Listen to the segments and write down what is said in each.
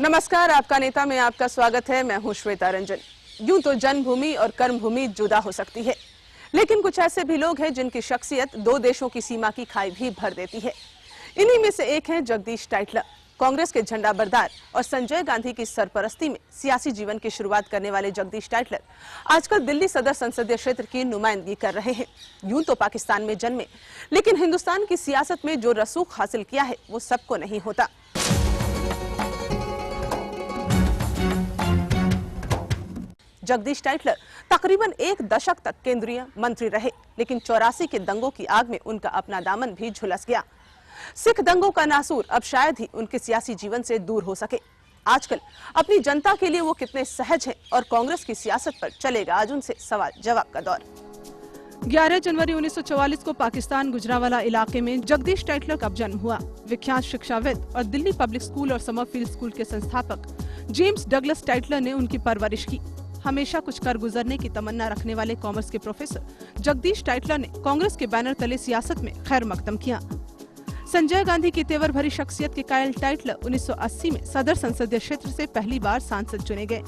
नमस्कार, आपका नेता में आपका स्वागत है। मैं हूं श्वेता रंजन। यूं तो जन्मभूमि और कर्मभूमि जुदा हो सकती है, लेकिन कुछ ऐसे भी लोग हैं जिनकी शख्सियत दो देशों की सीमा की खाई भी भर देती है। इन्हीं में से एक हैं जगदीश टाइटलर। कांग्रेस के झंडा बरदार और संजय गांधी की सरपरस्ती में सियासी जीवन की शुरुआत करने वाले जगदीश टाइटलर आजकल दिल्ली सदर संसदीय क्षेत्र की नुमाइंदगी कर रहे हैं। यूं तो पाकिस्तान में जन्मे, लेकिन हिंदुस्तान की सियासत में जो रसूख हासिल किया है वो सबको नहीं होता। जगदीश टाइटलर तकरीबन एक दशक तक केंद्रीय मंत्री रहे, लेकिन 84 के दंगों की आग में उनका अपना दामन भी झुलस गया। सिख दंगों का नासूर अब शायद ही उनके सियासी जीवन से दूर हो सके। आजकल अपनी जनता के लिए वो कितने सहज हैं और कांग्रेस की सियासत पर चलेगा आज उनसे सवाल जवाब का दौर। 11 जनवरी 1944 को पाकिस्तान गुजरांवाला इलाके में जगदीश टाइटलर का जन्म हुआ। विख्यात शिक्षाविद और दिल्ली पब्लिक स्कूल और समरफील्ड स्कूल के संस्थापक जेम्स डगलस टाइटलर ने उनकी परवरिश की। हमेशा कुछ कर गुजरने की तमन्ना रखने वाले कॉमर्स के प्रोफेसर जगदीश टाइटलर ने कांग्रेस के बैनर तले सियासत में खैर मकदम किया। संजय गांधी की तेवर भरी शख्सियत के कायल टाइटलर 1980 में सदर संसदीय क्षेत्र से पहली बार सांसद चुने गए।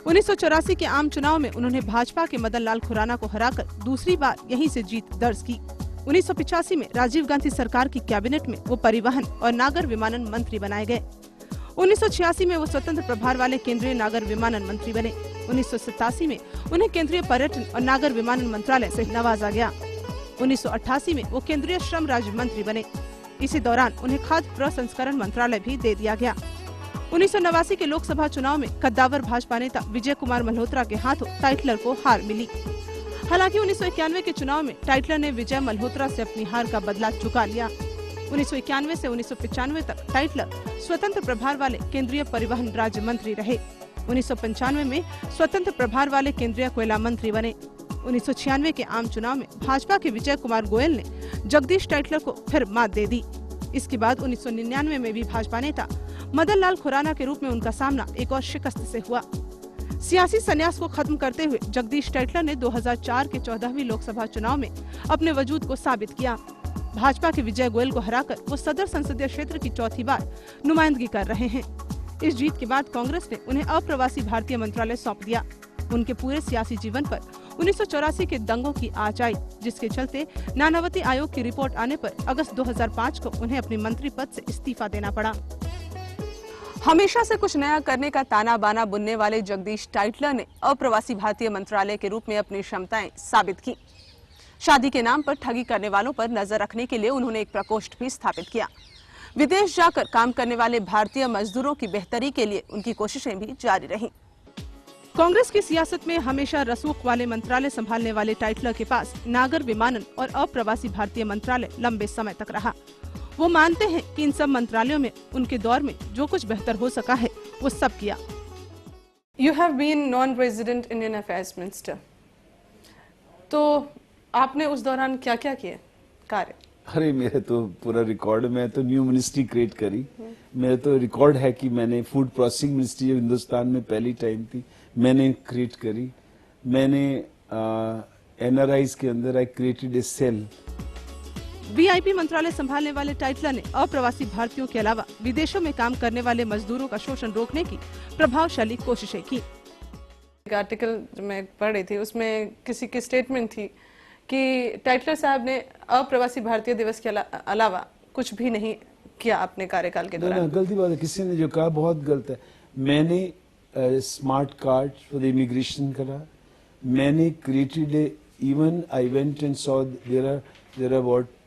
1984 के आम चुनाव में उन्होंने भाजपा के मदन लाल खुराना को हराकर दूसरी बार यहीं से जीत दर्ज की। 1985 में राजीव गांधी सरकार की कैबिनेट में वो परिवहन और नागर विमानन मंत्री बनाए गए। 1986 में वो स्वतंत्र प्रभार वाले केंद्रीय नागर विमानन मंत्री बने। 1987 में उन्हें केंद्रीय पर्यटन और नागर विमानन मंत्रालय से नवाजा गया। 1988 में वो केंद्रीय श्रम राज्य मंत्री बने। इसी दौरान उन्हें खाद्य प्रसंस्करण मंत्रालय भी दे दिया गया। 1989 के लोकसभा चुनाव में कद्दावर भाजपा नेता विजय कुमार मल्होत्रा के हाथों टाइटलर को हार मिली। हालांकि 1991 के चुनाव में टाइटलर ने विजय मल्होत्रा से अपनी हार का बदला चुका लिया। 1991 से 1995 तक टाइटलर स्वतंत्र प्रभार वाले केंद्रीय परिवहन राज्य मंत्री रहे। 1995 में स्वतंत्र प्रभार वाले केंद्रीय कोयला मंत्री बने। 1996 के आम चुनाव में भाजपा के विजय कुमार गोयल ने जगदीश टाइटलर को फिर मात दे दी। इसके बाद 1999 में भी भाजपा नेता मदन लाल खुराना के रूप में उनका सामना एक और शिकस्त से हुआ। सियासी संन्यास को खत्म करते हुए जगदीश टाइटलर ने 2004 के 14वीं लोकसभा चुनाव में अपने वजूद को साबित किया। भाजपा के विजय गोयल को हराकर वो सदर संसदीय क्षेत्र की चौथी बार नुमाइंदगी कर रहे हैं। इस जीत के बाद कांग्रेस ने उन्हें अप्रवासी भारतीय मंत्रालय सौंप दिया। उनके पूरे सियासी जीवन पर 1984 के दंगों की आंच आई, जिसके चलते नानावती आयोग की रिपोर्ट आने पर अगस्त 2005 को उन्हें अपने मंत्री पद से इस्तीफा देना पड़ा। हमेशा से कुछ नया करने का ताना बाना बुनने वाले जगदीश टाइटलर ने अप्रवासी भारतीय मंत्रालय के रूप में अपनी क्षमताएं साबित की। शादी के नाम पर ठगी करने वालों पर नजर रखने के लिए उन्होंने एक प्रकोष्ठ भी स्थापित किया। विदेश जाकर काम करने वाले भारतीय मजदूरों की बेहतरी के लिए उनकी कोशिशें भी जारी रहीं। कांग्रेस की सियासत में हमेशा रसूख वाले मंत्रालय संभालने वाले टाइटलर के पास नागर विमानन और अप्रवासी भारतीय मंत्रालय लंबे समय तक रहा। वो मानते हैं कि इन सब मंत्रालयों में उनके दौर में जो कुछ बेहतर हो सका है वो सब किया। You have been non-resident Indian Affairs Minister. तो आपने उस दौरान क्या क्या किए कार्य? अरे मेरे तो पूरा रिकॉर्ड, मैं तो न्यू मिनिस्ट्री क्रिएट करी। मेरा तो रिकॉर्ड है कि मैंने फूड प्रोसेसिंग मिनिस्ट्री जो हिंदुस्तान में पहली टाइम थी मैंने क्रिएट करी। मैंने एनआरआईज के अंदर I created a cell. VIP मंत्रालय संभालने वाले टाइटलर ने अप्रवासी भारतीयों के अलावा विदेशों में काम करने वाले मजदूरों का शोषण रोकने की प्रभावशाली कोशिशें की। एक आर्टिकल मैं पढ़ रही थी, उसमें किसी की स्टेटमेंट थी कि टाइटलर साहब ने अप्रवासी भारतीय दिवस के अलावा कुछ भी नहीं किया अपने कार्यकाल के दौरान। गलती बात है, किसी ने जो कहा बहुत गलत है। मैंने smart card for the immigration करा। मैंने created even I went and saw there are about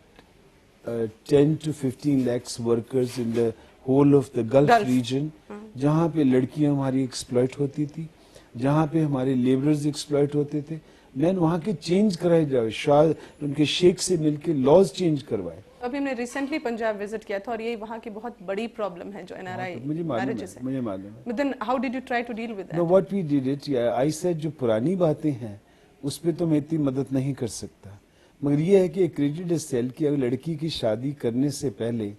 10 to 15 lakhs workers in the whole of the Gulf region, जहाँ पे लड़कियां हमारी एक्सप्लॉइट होती थी, जहाँ पे हमारे लेबरर्स एक्सप्लॉइट होते थे। मैंने वहाँ के चेंज कराए जाए, शायद उनके शेख से मिलके लॉज चेंज करवाए। अभी हमने रिसेंटली पंजाब विजिट किया था और ये वहाँ की बहुत बड़ी प्रॉब्लम है जो एनआरआई मैरिजेस है। मुझे मालूम है। But then how did you try to deal with that? No, what we did it, I said जो पुरानी बातें हैं उस पे तो मैं इतनी मदद नहीं कर सकता, मगर ये है कि क्रिएटेड सेल की अगर लड़की की शादी करने से पहले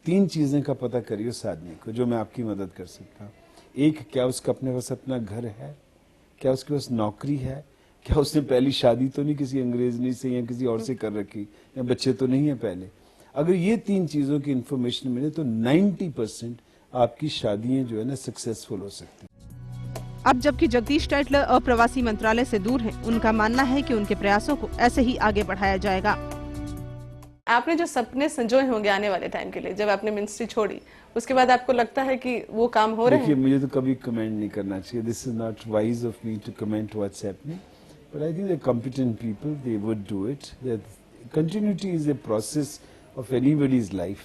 3 चीजें का पता करिए उस आदमी को, जो मैं आपकी मदद कर सकता हूँ। एक, क्या उसका अपने पास अपना घर है, क्या उसके पास नौकरी है, क्या उसने पहली शादी तो नहीं किसी अंग्रेजनी से या किसी और से कर रखी, या बच्चे तो नहीं है पहले। अगर ये 3 चीजों की इंफॉर्मेशन मिले तो 90% आपकी शादियां जो है ना सक्सेसफुल हो सकती हैं। अब जबकि जगदीश टाइटलर अप्रवासी मंत्रालय से दूर हैं, उनका मानना है कि उनके प्रयासों को ऐसे ही आगे बढ़ाया जाएगा। आपने जो सपने संजोए होंगे आने वाले टाइम के लिए, जब आपने मिनिस्ट्री छोड़ी, उसके बाद आपको लगता है कि वो काम हो रहे हैं? देखिए, मुझे तो कभी कमेंट नहीं करना चाहिए। This is not wise of me to comment what's happening, but I think the competent people they would do it. Continuity is a process of anybody's life,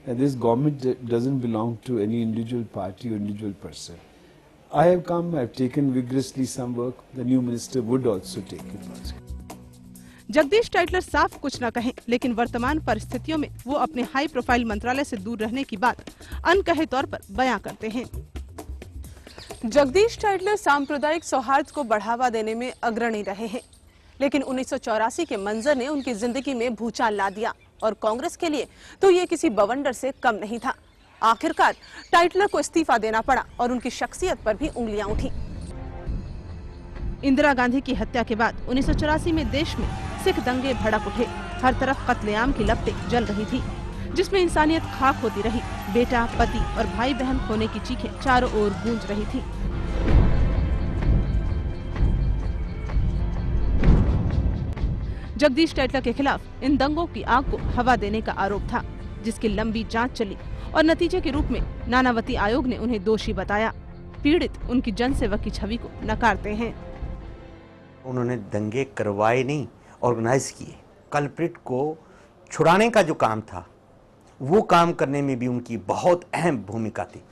and this government doesn't belong to any individual party or individual person. I have come, I have taken vigorously some work. The new minister would also take it. Jagdish Tytler साफ कुछ न कहें, लेकिन वर्तमान परिस्थितियों में वो अपने हाई प्रोफाइल मंत्रालय से दूर रहने की बात अनकहे तौर पर बयां करते हैं। जगदीश टाइटलर सांप्रदायिक सौहार्द को बढ़ावा देने में अग्रणी रहे हैं, लेकिन 1984 के मंजर ने उनकी जिंदगी में भूचाल ला दिया और कांग्रेस के लिए तो ये किसी बवंडर से कम नहीं था। आखिरकार टाइटलर को इस्तीफा देना पड़ा और उनकी शख्सियत पर भी उंगलियां उठी। इंदिरा गांधी की हत्या के बाद 1984 में देश में सिख दंगे भड़क उठे। हर तरफ कत्लेआम की लपटें जल रही थी, जिसमें इंसानियत खाक होती रही। बेटा, पति और भाई बहन खोने की चीखें चारों ओर गूंज रही थी। जगदीश टाइटलर के खिलाफ इन दंगों की आग को हवा देने का आरोप था, जिसकी लंबी जांच चली और नतीजे के रूप में नानावती आयोग ने उन्हें दोषी बताया। पीड़ित उनकी जनसेवक की छवि को नकारते हैं। उन्होंने दंगे करवाए नहीं, ऑर्गेनाइज किए। कल्प्रिट को छुड़ाने का जो काम था, वो काम करने में भी उनकी बहुत अहम भूमिका थी।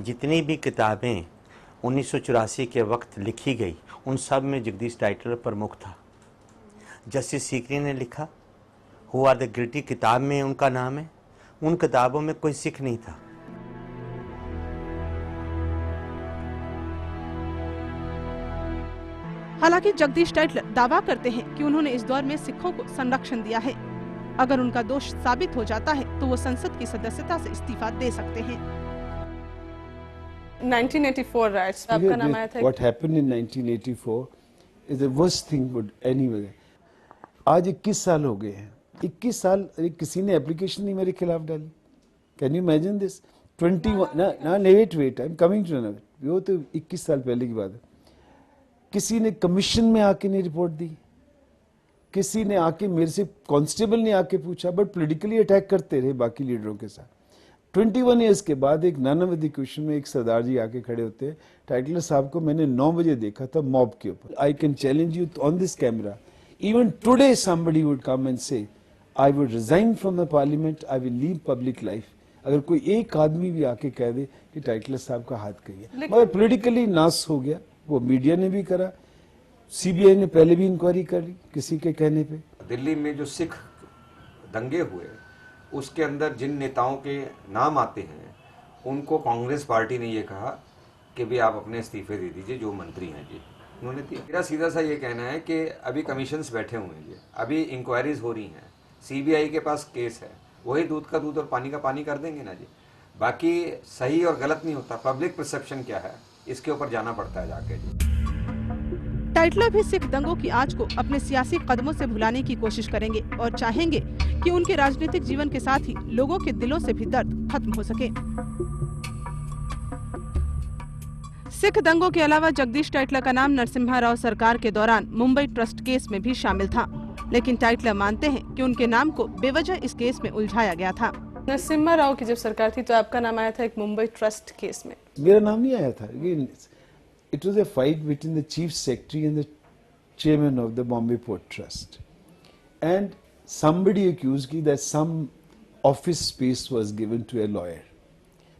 जितनी भी किताबें 1984 के वक्त लिखी गई, उन सब में जगदीश टाइटलर प्रमुख था। जस्टिस सीकरी ने लिखा हु आर द गिल्टी, किताब में उनका नाम है। उन किताबों में कोई सिख नहीं था। हालांकि जगदीश टाइटलर दावा करते हैं कि उन्होंने इस दौर में सिखों को संरक्षण दिया है। अगर उनका दोष साबित हो जाता है तो वो संसद की सदस्यता से इस्तीफा दे सकते हैं। 1984 राइट्स आपका नाम आया था। What happened in 1984 is the worst thing would anyway. आज 21 साल हो गए हैं। 21 साल किसी ने एप्लीकेशन नहीं मेरे खिलाफ डाली। Can you imagine this? 21 ना wait I am coming to ना, वो तो 21 साल पहले की बात है। किसी ने कमीशन में आके नहीं रिपोर्ट दी, किसी ने आके मेरे से कांस्टेबल ने आके पूछा, बट पॉलिटिकली अटैक करते रहे बाकी लीडरों के साथ। 21 ईयर्स के बाद एक नानावती क्वेश्चन में एक सरदार जी आके खड़े होते हैं। टाइटलर साहब को मैंने 9 बजे देखा था मॉब के ऊपर। I can challenge you on this camera, even today somebody would come and say I would resign from the parliament, I will leave public life. अगर कोई एक आदमी भी आके कह दे कि टाइटलर साहब का हाथ कही है, मगर पॉलिटिकली नाश हो गया। वो मीडिया ने भी करा, सीबीआई ने पहले भी इंक्वायरी करी किसी के कहने पे। दिल्ली में जो सिख दंगे हुए, उसके अंदर जिन नेताओं के नाम आते हैं, उनको कांग्रेस पार्टी ने ये कहा कि भी आप अपने इस्तीफे दे दीजिए, जो मंत्री हैं जी। उन्होंने दिया। मेरा सीधा सा ये कहना है कि अभी कमीशंस बैठे हुए हैं जी, अभी इंक्वायरीज हो रही हैं, सीबीआई के पास केस है, वही दूध का दूध और पानी का पानी कर देंगे ना जी। बाकी सही और गलत नहीं होता, पब्लिक परसेप्शन क्या है इसके ऊपर जाना पड़ता है जाके जी। टाइटलर भी सिख दंगों की आंच को अपने सियासी कदमों से भुलाने की कोशिश करेंगे और चाहेंगे कि उनके राजनीतिक जीवन के साथ ही लोगों के दिलों से भी दर्द खत्म हो सके। सिख दंगों के अलावा जगदीश टाइटलर का नाम नरसिम्हा राव सरकार के दौरान मुंबई ट्रस्ट केस में भी शामिल था, लेकिन टाइटलर मानते हैं कि उनके नाम को बेवजह इस केस में उलझाया गया था। नरसिम्हा राव की जब सरकार थी तो आपका नाम आया था एक मुंबई ट्रस्ट केस में। मेरा नाम नहीं आया था। It was a fight between the chief secretary and the chairman of the Bombay Port Trust, and somebody accused me that some office space was given to a lawyer,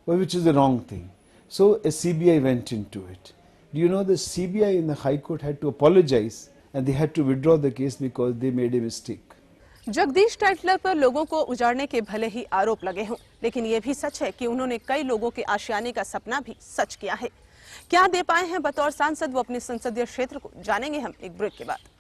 but which is the wrong thing. So a CBI went into it. Do you know the CBI in the High Court had to apologize and they had to withdraw the case because they made a mistake. Jagdish Tytler पर लोगों को उजाड़ने के भले ही आरोप लगे हों, लेकिन ये भी सच है कि उन्होंने कई लोगों के आशियाने का सपना भी सच किया है। क्या दे पाए हैं बतौर सांसद वो अपने संसदीय क्षेत्र को, जानेंगे हम एक ब्रेक के बाद।